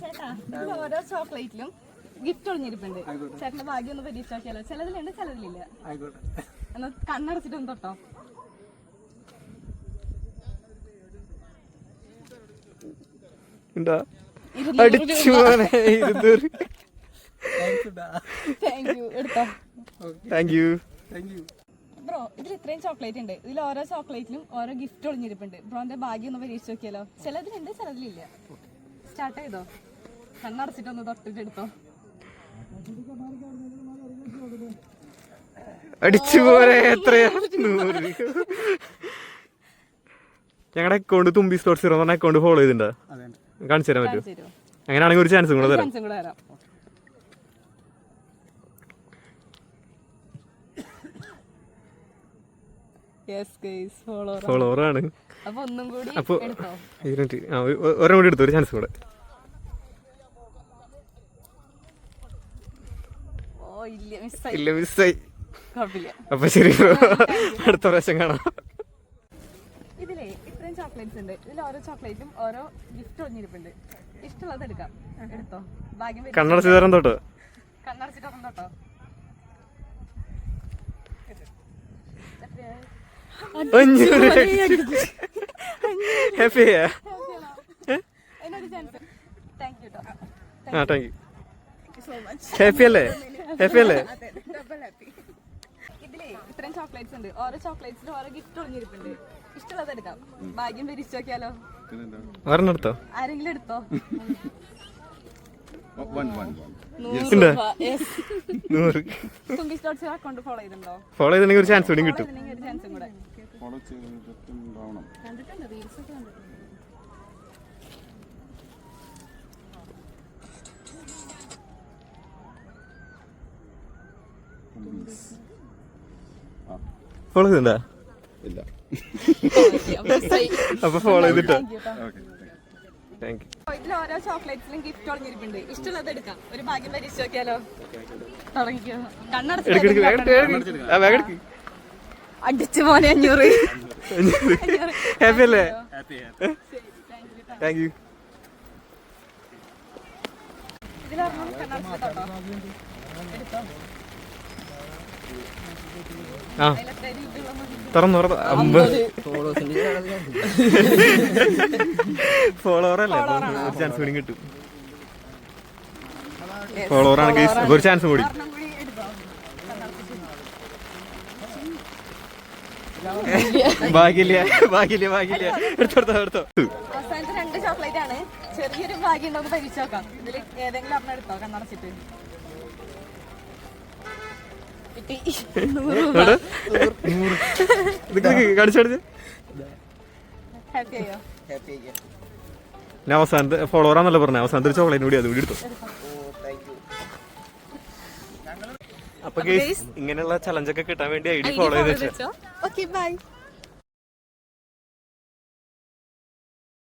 ചേട്ടാ ഇതിൽ ഓരോ ചോക്ലേറ്റിലും ഗിഫ്റ്റ് ഒളിഞ്ഞിരിപ്പുണ്ട്. ചേട്ടന്റെ ഭാഗ്യം ഒന്ന് പരീക്ഷ നോക്കിയാലോ. ചിലതിലുണ്ട്, ചിലതിലില്ല. എന്നാ കണ്ണടച്ചിട്ടൊന്ന് തൊട്ടോ. ബ്രോ ഇതിൽ ഇത്രയും ചോക്ലേറ്റ് ഉണ്ട്. ഇതിൽ ഓരോ ചോക്ലേറ്റിലും ഓരോ ഗിഫ്റ്റ് ഒളിഞ്ഞിരിപ്പുണ്ട്. ബ്രോന്റെ ഭാഗ്യം ഒന്ന് പരീക്ഷ നോക്കിയാലോ. ചിലതിലുണ്ട്, ചിലതിലില്ല. സ്റ്റാർട്ട് ചെയ്തോ. കണ്ണടച്ചിട്ടൊന്ന് തൊട്ടിട്ടെടുത്തോ. അടിച്ചു പോലെ എത്രയാ? 100. ഞങ്ങളുടെ അക്കൗണ്ട് തുമ്പി സ്റ്റോർ 0 പറഞ്ഞ അക്കൗണ്ട് ഫോളോ ചെയ്തിട്ടുണ്ടോ? കാണിച്ചു തരാൻ പറ്റുമോ? അങ്ങനെയാണെങ്കിൽ ഒരു ചാൻസും കൂടെ തരാം. ഫോളോവറാണ്. അപ്പൊ ഒരെണ്ണം കൂടി എടുത്തു, ഒരു ചാൻസ് കൂടെ. ഇല്ല, മിസ്സായി. അപ്പൊ ശരി, അടുത്ത പ്രാവശ്യം കാണാം. ഇതിലേ ഇത്രയും ചോക്ലേറ്റ്സ് ഉണ്ട്. ഇതിൽ ഓരോ ചോക്ലേറ്റും ഓരോ ഗിഫ്റ്റ് ഒളിഞ്ഞിരിപ്പുണ്ട്. ഇഷ്ടമുള്ളത് എടുക്കാം, എടുത്തോ. ഭാഗ്യം കണ്ണടച്ച് തരാൻ തൊട്ടോ. കണ്ണടച്ചിട്ടൊന്നും തൊട്ടോ. ഹാപ്പിയാ? ഹാപ്പി അല്ലേ? ഇതിലേ ഇത്രയും ചോക്ലേറ്റ്സ് ഉണ്ട്. ഓരോ ചോക്ലേറ്റ്സിലും ഓരോ ഗിഫ്റ്റ് ഒളിഞ്ഞിരിപ്പുണ്ട്. ഇഷ്ടമുള്ളത് എടുക്കാം. ഭാഗ്യം പരീക്ഷിച്ച് നോക്കിയാലോ. ഒരെണ്ണം എടുത്തോ. ആരെങ്കിലും എടുത്തോ. 100. തുമ്പി സ്റ്റോർസ് അക്കൗണ്ട് ഫോളോ ചെയ്തിട്ടുണ്ടോ? ഫോളോ ചെയ്തിട്ടുണ്ടെങ്കിൽ ഒരു ചാൻസ് കൂടി കിട്ടും. ഒരു ചാൻസും കൂടെ. കണ്ടിട്ടുണ്ട്, റീൽസ് ഒക്കെ കണ്ടിട്ടുണ്ട്. ഫോളോ ചെയ്തിട്ടുണ്ടോ? ഇല്ല. അപ്പൊ ഫോളോ ചെയ്തിട്ടോ. Thank you. ഇതിൽ ഓരോ ചോക്ലേറ്റ്സിലും ഗിഫ്റ്റ് ഒളിഞ്ഞിരിപ്പുണ്ട്. ഇഷ്ടമുള്ളത് എടുക്കാം. ഒരു ഭാഗ്യം പരീക്ഷിച്ച് നോക്കിയാലോ. തുടങ്ങിക്കോ. കണ്ണടച്ച് അടിച്ചു മോനെ 500. ഹാപ്പി അല്ലേ? Thank you. ഇതിലൊരെണ്ണം കണ്ണടച്ചിട്ടോ. എടുത്തോ. ആ തുറന്നു. 50 ഫോളോവർ അല്ലേ? ഒരു ചാൻസ് കൂടി കിട്ടും. ഫോളോവർ ആണെങ്കിൽ ഒരു ചാൻസ് കൂടി. ഭാഗ്യമില്ല. എടുത്തോ. അവസാനത്തെ 2 ചോക്ലേറ്റ് ആണ്. ചെറിയൊരു ഭാഗ്യം ഉണ്ടോ പരീക്ഷിച്ച് നോക്കാം. ഇതിൽ ഏതെങ്കിലും ഒരെണ്ണം എടുത്തോ കണ്ണടച്ചിട്ട്. അവസാനത്തെ ഫോളോവറാന്നല്ലോ പറഞ്ഞ. അവസാനത്തെ ചോക്ലേറ്റ് കൂടി അതുകൂടി എടുത്തു. അപ്പൊ ഇങ്ങനെയുള്ള ചലഞ്ചൊക്കെ കിട്ടാൻ വേണ്ടി ഐഡി ഫോളോ ചെയ്ത് വെച്ചോ. Okay bye.